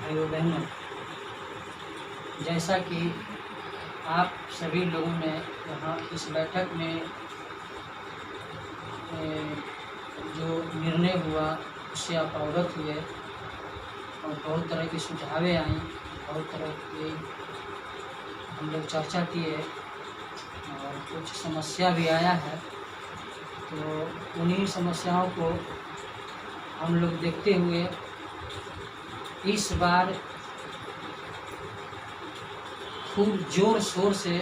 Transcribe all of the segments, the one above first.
भाइयों बहनों, जैसा कि आप सभी लोगों ने यहाँ इस बैठक में जो निर्णय हुआ उससे आप अवगत हुए और बहुत तरह की सुझावें आई, बहुत तरह की हम लोग चर्चा किए और कुछ समस्या भी आया है। तो उन्हीं समस्याओं को हम लोग देखते हुए इस बार खूब ज़ोर शोर से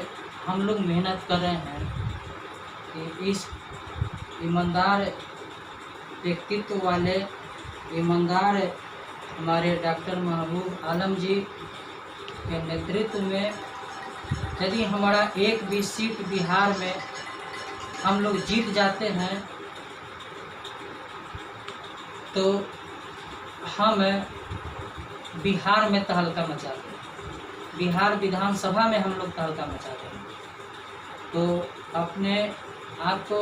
हम लोग मेहनत कर रहे हैं कि इस ईमानदार व्यक्तित्व वाले ईमानदार हमारे डॉक्टर महबूब आलम जी के नेतृत्व में यदि हमारा एक भी सीट बिहार में हम लोग जीत जाते हैं तो हम बिहार में तहलका मचा दें, बिहार विधानसभा में हम लोग तहलका मचा दें। तो अपने आप को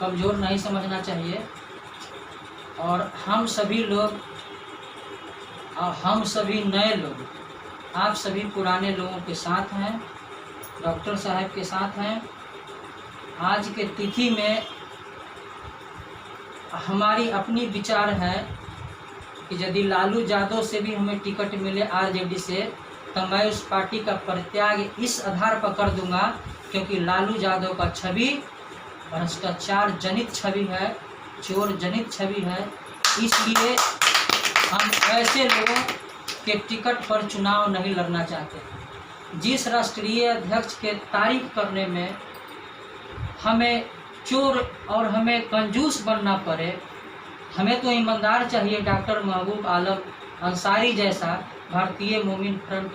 कमज़ोर नहीं समझना चाहिए और हम सभी लोग और हम सभी नए लोग, आप सभी पुराने लोगों के साथ हैं, डॉक्टर साहब के साथ हैं। आज के तिथि में हमारी अपनी विचार है कि यदि लालू यादव से भी हमें टिकट मिले आरजेडी से, तो मैं उस पार्टी का परित्याग इस आधार पर कर दूंगा क्योंकि लालू यादव का छवि भ्रष्टाचार जनित छवि है, चोर जनित छवि है। इसलिए हम ऐसे लोगों के टिकट पर चुनाव नहीं लड़ना चाहते। जिस राष्ट्रीय अध्यक्ष के तारीफ करने में हमें चोर और हमें कंजूस बनना पड़े, हमें तो ईमानदार चाहिए। डॉक्टर महबूब आलम अंसारी जैसा, भारतीय मोमिन फ्रंट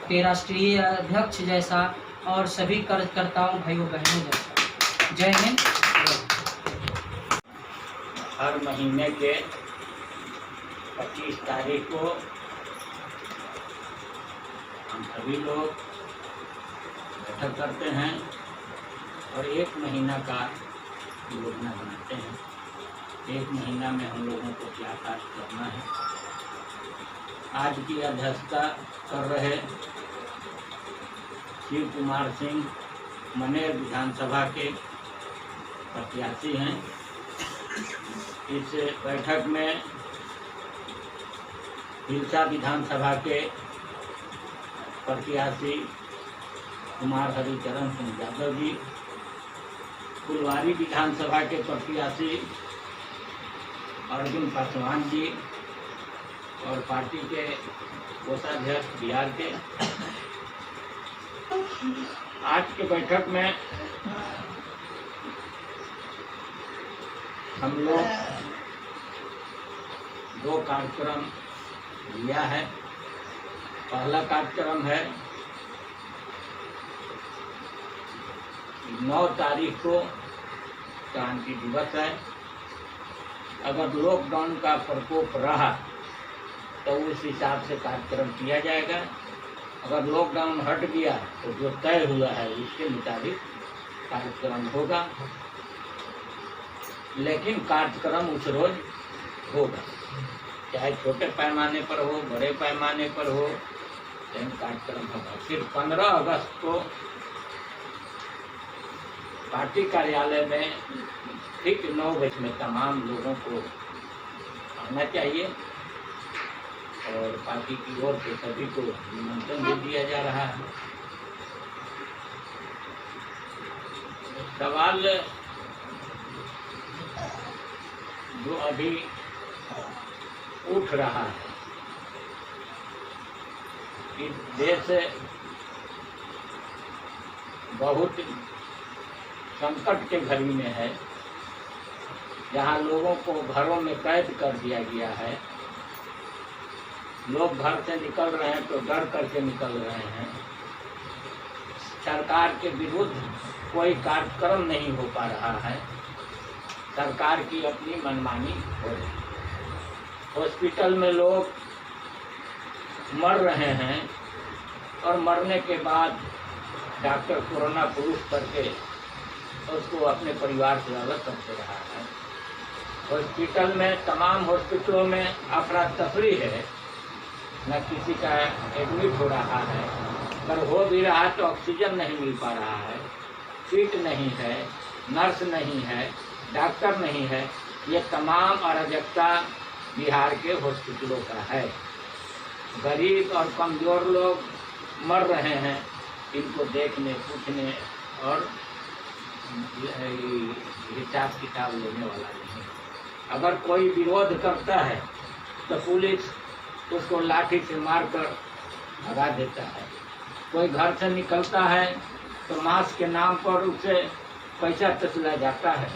के राष्ट्रीय अध्यक्ष जैसा और सभी कार्यकर्ताओं भाइयों बहनों जैसा। जय हिंद। हर महीने के 25 तारीख को हम सभी लोग बैठक करते हैं और एक महीना का योजना बनाते हैं। एक महीना में हम लोगों को क्या कार्य करना है। आज की अध्यक्षता कर रहे शिव कुमार सिंह मनेर विधानसभा के प्रत्याशी हैं। इस बैठक में हिलसा विधानसभा के प्रत्याशी कुमार हरिचरण सिंह यादव जी, फुलवारी विधानसभा के प्रत्याशी अर्जुन पासवान जी और पार्टी के कोषाध्यक्ष बिहार के। आज के बैठक में हम लोग 2 कार्यक्रम लिया है। पहला कार्यक्रम है 9 तारीख को क्रांति दिवस है। अगर लॉकडाउन का प्रकोप रहा तो उस हिसाब से कार्यक्रम किया जाएगा। अगर लॉकडाउन हट गया तो जो तय हुआ है उसके मुताबिक कार्यक्रम होगा, लेकिन कार्यक्रम उस रोज होगा, चाहे छोटे पैमाने पर हो बड़े पैमाने पर हो, लेकिन कार्यक्रम होगा। फिर 15 अगस्त को पार्टी कार्यालय में ठीक 9 बजे में तमाम लोगों को आना चाहिए और पार्टी की ओर से सभी को निमंत्रण दे दिया जा रहा है। सवाल जो अभी उठ रहा है, इस देश बहुत संकट के घड़ी में है, जहाँ लोगों को घरों में कैद कर दिया गया है। लोग घर से निकल रहे हैं तो डर करके निकल रहे हैं। सरकार के विरुद्ध कोई कार्यक्रम नहीं हो पा रहा है। सरकार की अपनी मनमानी हो रही है। हॉस्पिटल में लोग मर रहे हैं और मरने के बाद डॉक्टर कोरोना प्रूफ करके उसको अपने परिवार से अलग करते रहा है। हॉस्पिटल में, तमाम हॉस्पिटलों में अफरा तफरी है न किसी का एडमिट हो रहा है, पर हो भी रहा तो ऑक्सीजन नहीं मिल पा रहा है, सीट नहीं है, नर्स नहीं है, डॉक्टर नहीं है। ये तमाम अराजकता बिहार के हॉस्पिटलों का है। गरीब और कमज़ोर लोग मर रहे हैं, इनको देखने पूछने और हिसाब किताब लेने वाला नहीं। अगर कोई विरोध करता है तो पुलिस उसको लाठी से मारकर भगा देता है। कोई घर से निकलता है तो मास्क के नाम पर उसे पैसा तसला जाता है।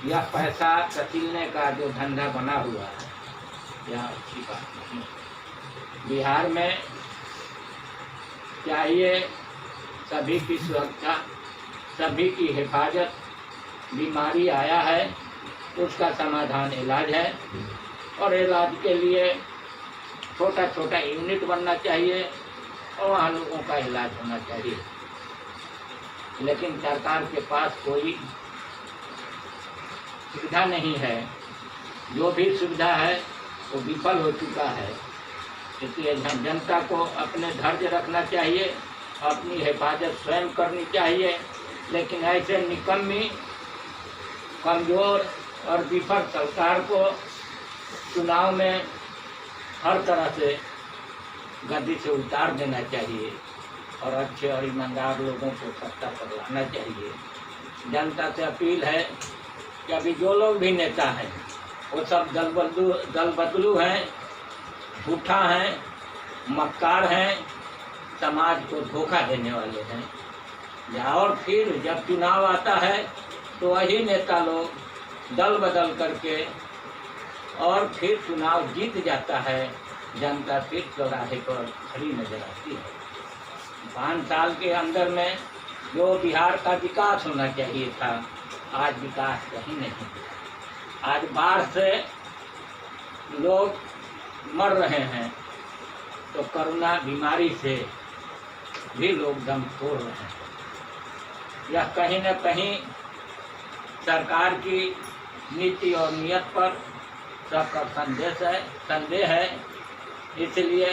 यह पैसा तसीलने का जो धंधा बना हुआ है, यह अच्छी बात नहीं। बिहार में चाहिए सभी की सुरक्षा, सभी की हिफाजत। बीमारी आया है उसका समाधान इलाज है, और इलाज के लिए छोटा छोटा यूनिट बनना चाहिए और वहाँ लोगों का इलाज होना चाहिए। लेकिन सरकार के पास कोई सुविधा नहीं है। जो भी सुविधा है वो विफल हो चुका है। इसलिए जनता को अपने धैर्य रखना चाहिए, अपनी हिफाजत स्वयं करनी चाहिए। लेकिन ऐसे निकम्मी, कमज़ोर और विफल सरकार को चुनाव में हर तरह से गद्दी से उतार देना चाहिए और अच्छे और ईमानदार लोगों को सत्ता पर लाना चाहिए। जनता से अपील है कि अभी जो लोग भी नेता हैं वो सब दल बदलू हैं, झूठा हैं, मक्कार हैं, समाज को धोखा देने वाले हैं। और फिर जब चुनाव आता है तो वही नेता लोग दल बदल करके और फिर चुनाव जीत जाता है। जनता फिर चौराहे पर खड़ी नजर आती है। 5 साल के अंदर में जो बिहार का विकास होना चाहिए था, आज विकास कहीं नहीं। आज बाढ़ से लोग मर रहे हैं तो कोरोना बीमारी से भी लोग दम तोड़ रहे हैं। यह कहीं न कहीं सरकार की नीति और नियत पर सबका संदेह है। इसलिए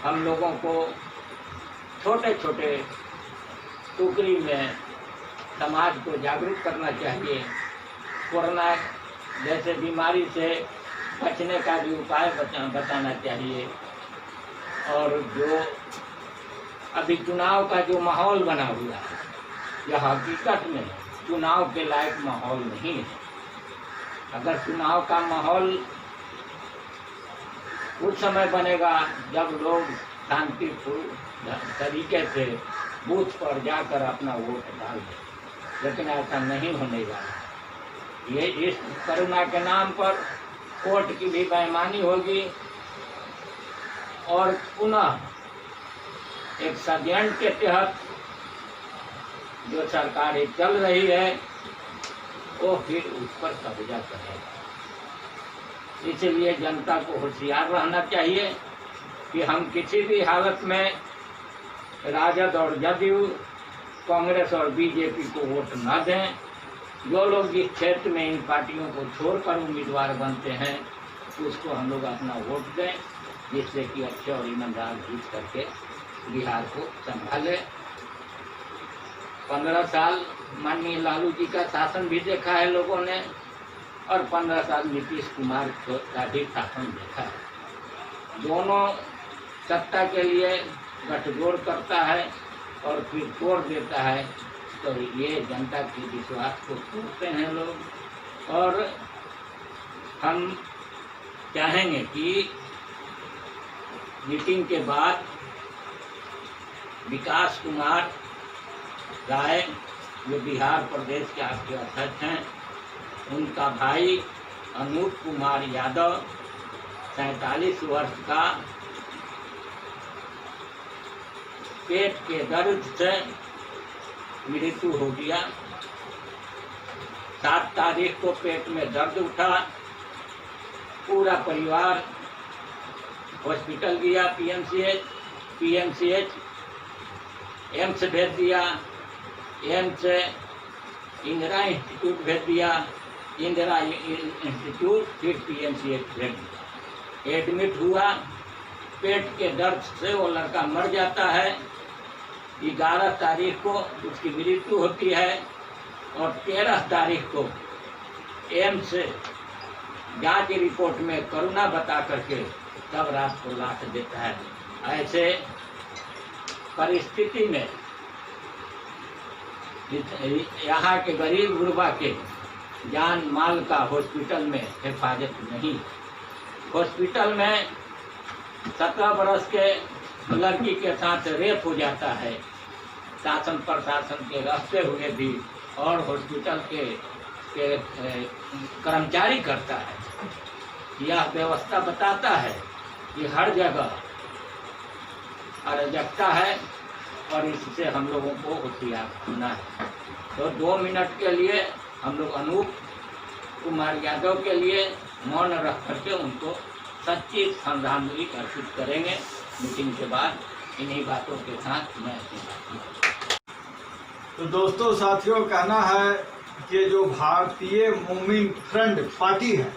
हम लोगों को छोटे छोटे टुकड़ी में समाज को जागरूक करना चाहिए। कोरोना जैसे बीमारी से बचने का भी उपाय बताना चाहिए। और जो अभी चुनाव का जो माहौल बना हुआ है, यह हकीकत में चुनाव के लायक माहौल नहीं है। अगर चुनाव का माहौल उस समय बनेगा जब लोग शांतिपूर्ण तरीके से बूथ पर जाकर अपना वोट डाल दें, लेकिन ऐसा नहीं होने वाला। ये इस कोरोना के नाम पर कोर्ट की भी बेईमानी होगी और पुनः एक षड्यंत्र के तहत जो सरकार चल रही है वो फिर उस पर कब्जा करेगा। इसलिए जनता को होशियार रहना चाहिए कि हम किसी भी हालत में राजद और जदयू, कांग्रेस और बीजेपी को वोट न दें। जो लोग जिस क्षेत्र में इन पार्टियों को छोड़कर उम्मीदवार बनते हैं उसको हम लोग अपना वोट दें, जिससे कि अच्छे और ईमानदार जीत करके बिहार को संभाले। 15 साल माननीय लालू जी का शासन भी देखा है लोगों ने, और 15 साल नीतीश कुमार का भी शासन देखा है। दोनों सत्ता के लिए गठजोड़ करता है और फिर तोड़ देता है, तो ये जनता के विश्वास को तोड़ते हैं लोग। और हम चाहेंगे कि मीटिंग के बाद विकास कुमार राय, जो बिहार प्रदेश के आपके अध्यक्ष हैं, उनका भाई अनूप कुमार यादव 47 वर्ष का पेट के दर्द से मृत्यु हो गया। 7 तारीख को पेट में दर्द उठा, पूरा परिवार हॉस्पिटल गया, पीएमसीएच, एम्स भेज दिया, एम्स से इंदिरा इंस्टीट्यूट भेज दिया, इंदिरा इंस्टीट्यूट, फिर PMC एडमिट हुआ। पेट के दर्द से वो लड़का मर जाता है। 11 तारीख को उसकी मृत्यु होती है और 13 तारीख को एम्स से जांच रिपोर्ट में कोरोना बता करके तब रात को लाश देता है। ऐसे परिस्थिति में यहाँ के गरीब गुरबा के जान माल का हॉस्पिटल में हिफाजत नहीं। हॉस्पिटल में 17 बरस के लड़की के साथ रेप हो जाता है। शासन प्रशासन के रास्ते हुए भी और हॉस्पिटल के कर्मचारी करता है। यह व्यवस्था बताता है कि हर जगह अराजकता है और इससे हम लोगों को होशियार होना है। तो 2 मिनट के लिए हम लोग अनूप कुमार यादव के लिए मौन रख करके उनको सच्ची श्रद्धांजलि अर्पित करेंगे। मीटिंग के बाद इन्हीं बातों के साथ मैं तो दोस्तों साथियों, कहना है कि जो भारतीय मोमिन फ्रंट पार्टी है,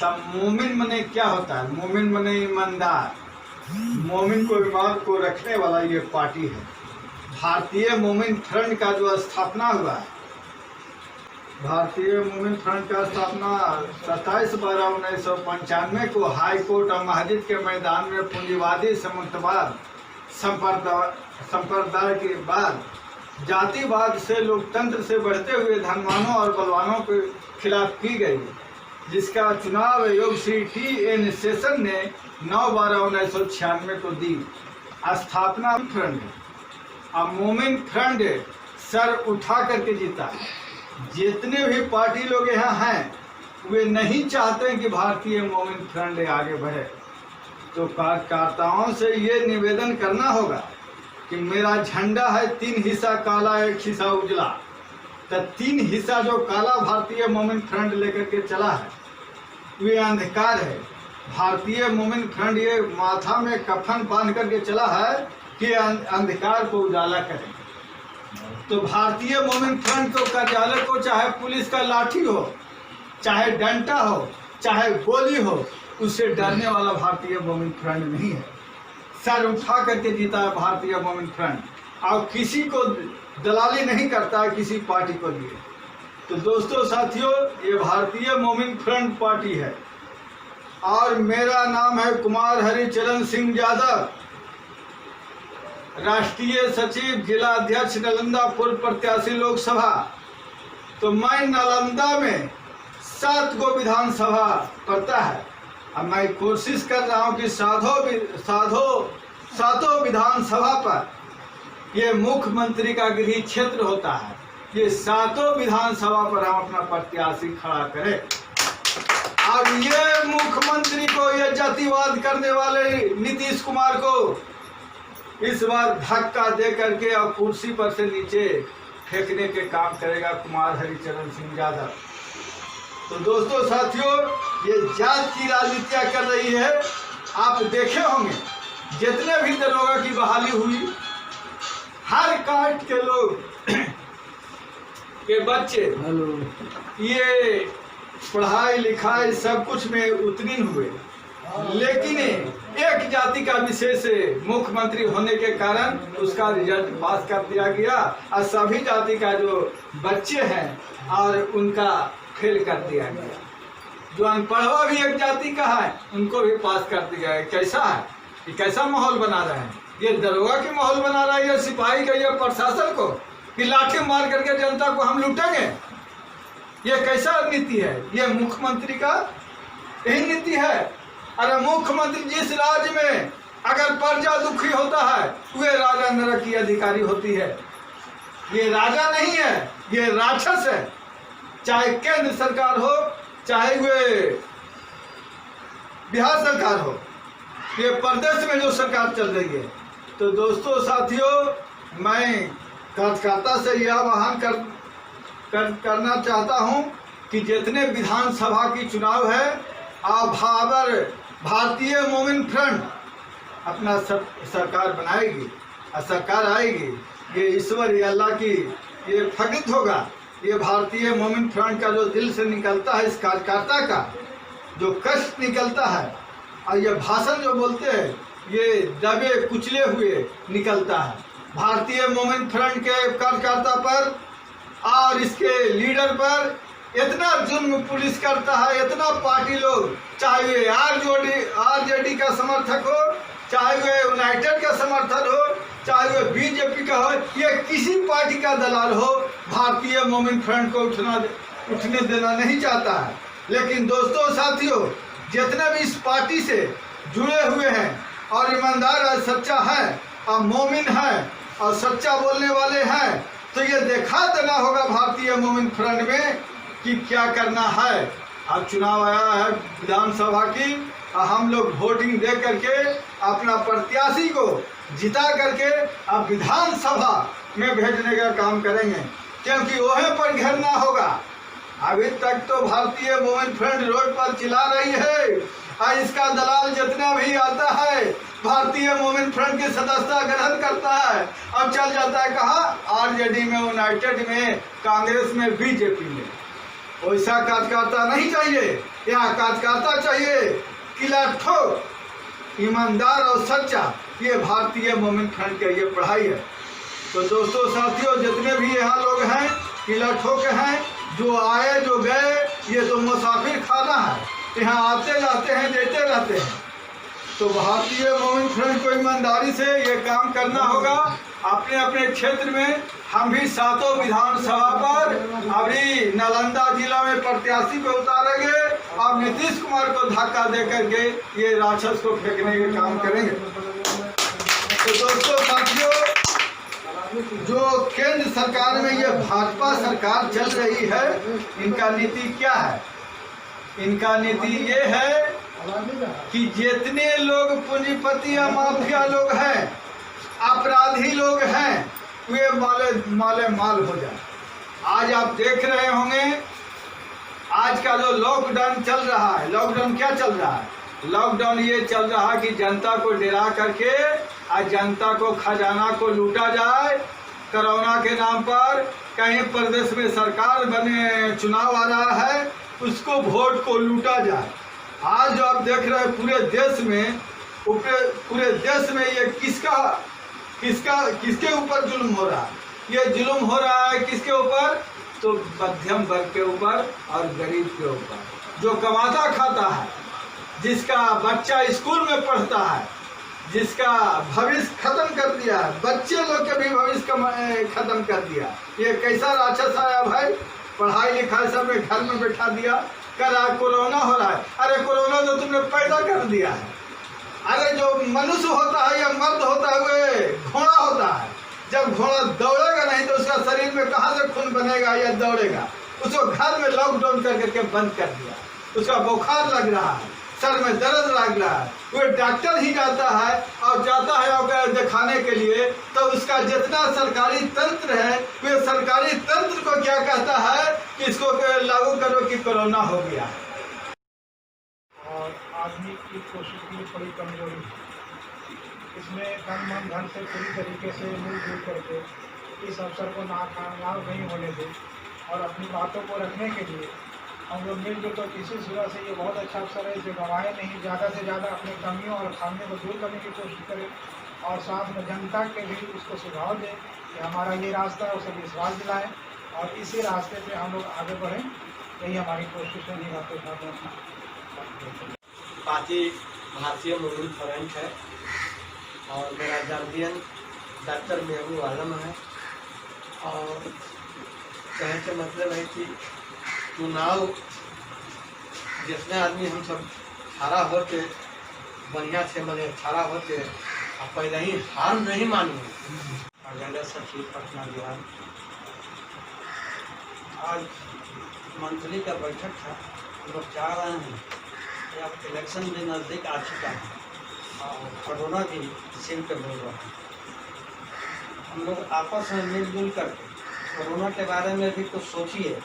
तब मोमिन मने क्या होता है? मोमिन मने ईमानदार, मोमिन को ईमान को रखने वाला ये पार्टी है। भारतीय मोमिन फ्रंट का जो स्थापना हुआ है, भारतीय मोमिन फ्रंट का स्थापना 27/12/1995 को हाई कोर्ट और मस्जिद के मैदान में पूंजीवादी सामंतवाद संप्रदाय के बाद जातिवाद से लोकतंत्र से बढ़ते हुए धनवानों और बलवानों के खिलाफ की गई, जिसका चुनाव आयोग श्री TN सेशन ने 9/12/1996 को दी। स्थापना फ्रंट अब मोमिन फ्रंट सर उठा करके जीता। जितने भी पार्टी लोग यहाँ हैं वे नहीं चाहते कि भारतीय मोमिन फ्रंट आगे बढ़े। तो कार्यकर्ताओं से ये निवेदन करना होगा कि मेरा झंडा है 3 हिस्सा काला 1 हिस्सा उजला। तो 3 हिस्सा जो काला भारतीय मोमिन फ्रंट लेकर के चला है वे अंधकार है। भारतीय मोमिन फ्रंट ये माथा में कफन बांध करके चला है कि अंधकार को उजाला करे। तो भारतीय मोमिन फ्रंट को कार्यालय को चाहे पुलिस का लाठी हो, चाहे डंडा हो, चाहे गोली हो, उससे डरने वाला भारतीय मोमिन फ्रंट नहीं है। सर उठा करके जीता है भारतीय मोमिन फ्रंट और किसी को दलाली नहीं करता है किसी पार्टी को लिए। तो दोस्तों साथियों, ये भारतीय मोमिन फ्रंट पार्टी है और मेरा नाम है कुमार हरिचरण सिंह यादव, राष्ट्रीय सचिव, जिला अध्यक्ष नालंदा, पूर्व प्रत्याशी लोकसभा। तो मैं नालंदा में 7 गो विधानसभा पड़ता है। अब मैं कोशिश कर रहा हूं कि सातों विधानसभा पर ये मुख्यमंत्री का गृह क्षेत्र होता है। ये 7 विधानसभा पर हम अपना प्रत्याशी खड़ा करें। अब ये मुख्यमंत्री को, ये जातिवाद करने वाले नीतीश कुमार को इस बार धक्का दे करके और कुर्सी पर से नीचे फेंकने के काम करेगा कुमार हरिचरण सिंह यादव। तो दोस्तों साथियों, ये जात की राजनीतियां कर रही है। आप देखे होंगे जितने भी दरोगा की बहाली हुई, हर कास्ट के लोग के बच्चे ये पढ़ाई लिखाई सब कुछ में उत्तीर्ण हुए, लेकिन एक जाति का विशेष मुख्यमंत्री होने के कारण उसका रिजल्ट पास कर दिया गया और सभी जाति का जो बच्चे हैं और उनका फेल कर दिया गया। जो अनपढ़वा भी एक जाति का है उनको भी पास कर दिया है। कैसा है, ये कैसा माहौल बना रहे हैं? ये दरोगा की माहौल बना रहा है, ये सिपाही का, ये प्रशासन को कि लाठी मार करके जनता को हम लूटेंगे। ये कैसा नीति है? ये मुख्यमंत्री का यही नीति है। अरे मुख्यमंत्री जिस राज्य में अगर प्रजा दुखी होता है वे राजा नरक की अधिकारी होती है। ये राजा नहीं है, ये राक्षस है। चाहे केंद्र सरकार हो, चाहे वे बिहार सरकार हो, ये प्रदेश में जो सरकार चल रही है। तो दोस्तों साथियों, मैं कार्यकर्ता से यह आह्वान करना चाहता हूं कि जितने विधानसभा की चुनाव है, आप भारतीय मोमिन फ्रंट अपना सरकार बनाएगी और सरकार आएगी। ये ईश्वर, ये अल्लाह की ये फकीत होगा ये भारतीय मोमिन फ्रंट का जो दिल से निकलता है, इस कार्यकर्ता का जो कष्ट निकलता है और ये भाषण जो बोलते हैं ये दबे कुचले हुए निकलता है। भारतीय मोमिन फ्रंट के कार्यकर्ता पर और इसके लीडर पर इतना जुल्म पुलिस करता है, इतना पार्टी लोग, चाहे वे आरजेडी का समर्थक हो, चाहे वे यूनाइटेड का समर्थक हो, चाहे वे बीजेपी का हो, ये किसी पार्टी का दलाल हो, भारतीय मोमिन फ्रंट को उठने देना नहीं चाहता है। लेकिन दोस्तों साथियों, जितने भी इस पार्टी से जुड़े हुए हैं और ईमानदार और सच्चा है और मोमिन है और सच्चा बोलने वाले हैं, तो ये देखा देना होगा भारतीय मोमिन फ्रंट में कि क्या करना है। अब चुनाव आया है विधानसभा की और हम लोग वोटिंग दे करके अपना प्रत्याशी को जिता करके अब विधानसभा में भेजने का काम करेंगे, क्योंकि वहीं पर घेरना होगा। अभी तक तो भारतीय मोमिन फ्रंट रोड पर चिल्ला रही है और इसका दलाल जितना भी आता है भारतीय मोमिन फ्रंट की सदस्यता ग्रहण करता है, अब चल जाता है कहाँ, आरजेडी में, यूनाइटेड में, कांग्रेस में, बीजेपी में। वैसा कार्यकर्ता नहीं चाहिए। यहाँ कार्यकर्ता चाहिए किला ठोक, ईमानदार और सच्चा। ये भारतीय मोमिन फ्रंट की ये पढ़ाई है। तो दोस्तों साथियों, जितने भी यहाँ लोग हैं किला ठोक हैं, जो आए जो गए, ये तो मुसाफिर खाना है, यहाँ आते जाते हैं, देते रहते हैं। तो भारतीय मोमिन फ्रंट को ईमानदारी से ये काम करना होगा। अपने अपने क्षेत्र में हम भी 7 विधानसभा पर अभी नालंदा जिला में प्रत्याशी को उतारेंगे और नीतीश कुमार को धक्का दे करके ये राक्षस को फेंकने का काम करेंगे। तो दोस्तों साथियों, जो केंद्र सरकार में ये भाजपा सरकार चल रही है, इनका नीति क्या है? इनका नीति ये है कि जितने लोग पूंजीपति या माफिया लोग हैं, अपराधी लोग हैं, वे माले माल हो जाए। आज आप देख रहे होंगे, आज का जो लॉकडाउन चल रहा है, लॉकडाउन क्या चल रहा है? लॉकडाउन ये चल रहा है कि जनता को डरा करके आज जनता को खजाना को लूटा जाए। कोरोना के नाम पर कहीं प्रदेश में सरकार बने, चुनाव आ रहा है, उसको वोट को लूटा जाए। आज जो आप देख रहे हैं पूरे देश में ये किसके ऊपर जुल्म हो रहा है? ये जुल्म हो रहा है किसके ऊपर? तो मध्यम वर्ग के ऊपर और गरीब के ऊपर, जो कमाता खाता है, जिसका बच्चा स्कूल में पढ़ता है, जिसका भविष्य खत्म कर दिया है, बच्चे लोग के भी भविष्य खत्म कर दिया। ये कैसा राक्षस आया भाई? पढ़ाई लिखाई सब में घर में बैठा दिया। कर कोरोना हो रहा है, अरे कोरोना तो तुमने पैदा कर दिया है। अरे जो मनुष्य होता है या मर्द होता है वे घोड़ा होता है। जब घोड़ा दौड़ेगा नहीं तो उसका शरीर में कहाँ से खून बनेगा या दौड़ेगा? उसको घर में लॉकडाउन करके बंद कर दिया। उसका बुखार लग रहा है, सर में दर्द लग रहा है, वो डॉक्टर ही जाता है और दिखाने के लिए, तो उसका जितना सरकारी तंत्र है, वे सरकारी तंत्र को क्या कहता है कि इसको लागू करो कि कोरोना हो गया। और आदमी की कोशिश की बड़ी कमजोरी, इसमें तन मन धन से पूरी तरीके से मिलजुल करके इस अवसर को नाकामयाब नहीं होने दे और अपनी बातों को रखने के लिए हम लोग मिलजुल कर किसी सूरत से ये बहुत अच्छा अवसर है जो गंवाए नहीं, ज़्यादा से ज़्यादा अपने कमियों और खामियों को दूर करने की कोशिश करें और साथ में जनता के भी उसको सुझाव दें कि हमारा ये रास्ता है, उसे विश्वास दिलाएं और इसी रास्ते पे हम लोग आगे बढ़ें। यही हमारी कोशिश है। पार्टी भारतीय मोमिन फ्रंट है और मेरा गार्जियन डॉक्टर महबूब आलम है। और कहने का मतलब है कि चुनाव जितने आदमी हम सब खड़ा होते बढ़िया से मैंने खड़ा होते और पहले ही हार नहीं मानिए। अगले सचिव पटना बिहार, आज मंत्री का बैठक था। हम लोग चाह रहे हैं कि अब इलेक्शन भी नज़दीक आ चुका है और कोरोना की सीन पे बोल रहा है। हम लोग आपस में मिलजुल करके कोरोना के बारे में भी कुछ सोचिए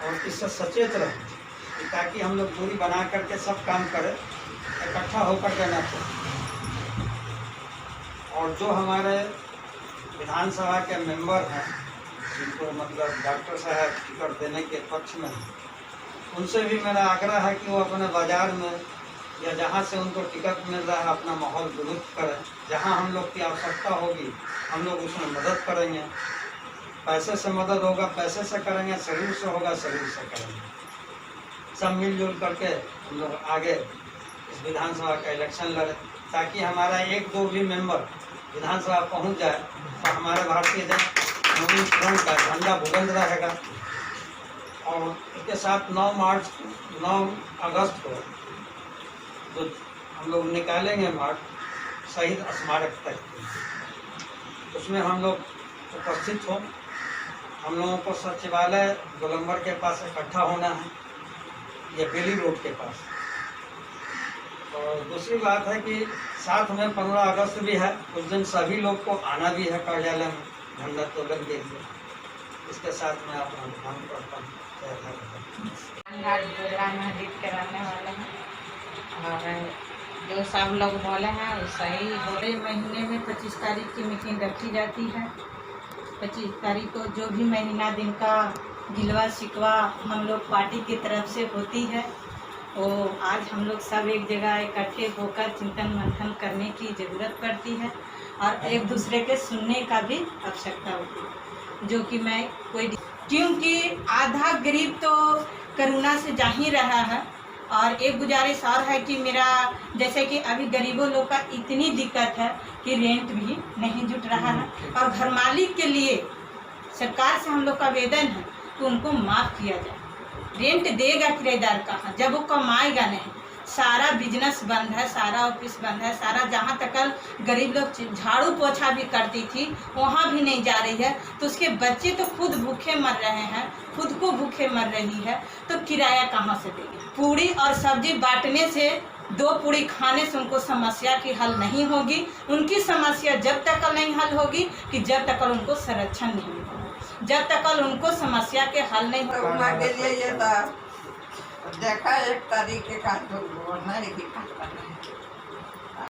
और इससे सचेत रहें ताकि हम लोग दूरी बना करके सब काम करें, इकट्ठा होकर के ना करें। और जो हमारे विधानसभा के मेंबर हैं जिनको मतलब डॉक्टर साहब टिकट देने के पक्ष में हैं, उनसे भी मेरा आग्रह है कि वो अपने बाज़ार में या जहाँ से उनको टिकट मिल रहा है अपना माहौल दुरुस्त करें। जहाँ हम लोग की आवश्यकता होगी हम लोग उसमें मदद करेंगे। पैसे से मदद होगा पैसे से करेंगे, शरीर से होगा शरीर से करेंगे। सब मिलजुल करके हम लोग आगे इस विधानसभा का इलेक्शन लड़ें, ताकि हमारा एक दो भी मेंबर विधानसभा पहुंच जाए तो हमारे भारतीय जनता फ्रंट का झंडा बुलंद रहेगा। और इसके साथ 9 अगस्त को तो हम लोग निकालेंगे मार्च शहीद स्मारक तक। उसमें हम लोग उपस्थित हों। हम लोगों को सचिवालय गोलंबर के पास इकट्ठा होना है या बेली रोड के पास। और दूसरी बात है कि साथ में 15 अगस्त भी है, उस दिन सभी लोग को आना भी है कार्यालय में झंडा तोलन के लिए। इसके साथ मैं अपना ध्यान करता हूँ। मस्जिद के रहने वाले हैं और जो सब लोग बोले हैं वो सही बोले। महीने में 25 तारीख की मीटिंग रखी जाती है। 25 तारीख को जो भी महीना दिन का गिलवा शिकवा हम लोग पार्टी की तरफ से होती है, वो आज हम लोग सब एक जगह इकट्ठे होकर चिंतन मंथन करने की ज़रूरत पड़ती है और एक दूसरे के सुनने का भी आवश्यकता होती है। जो कि मैं क्योंकि आधा गरीब तो करुणा से जा ही रहा है। और एक गुजारिश और है कि मेरा जैसे कि अभी गरीबों लोग का इतनी दिक्कत है कि रेंट भी नहीं जुट रहा है और घर मालिक के लिए सरकार से हम लोग का आवेदन है कि उनको माफ़ किया जाए। रेंट देगा किराएदार कहाँ जब वो कमाएगा नहीं। सारा बिजनेस बंद है, सारा ऑफिस बंद है, सारा जहाँ तक गरीब लोग झाड़ू पोछा भी करती थी वहाँ भी नहीं जा रही है। तो उसके बच्चे तो खुद भूखे मर रहे हैं, खुद को भूखे मर रही है, तो किराया कहाँ से देगी। पूड़ी और सब्जी बांटने से 2 पूड़ी खाने से उनको समस्या की हल नहीं होगी। उनकी समस्या जब तक नहीं हल होगी कि जब तक उनको संरक्षण नहीं होगा, जब तक उनको समस्या के हल नहीं होगा। के लिए ये था देखा 1 तारीख के का तो नहीं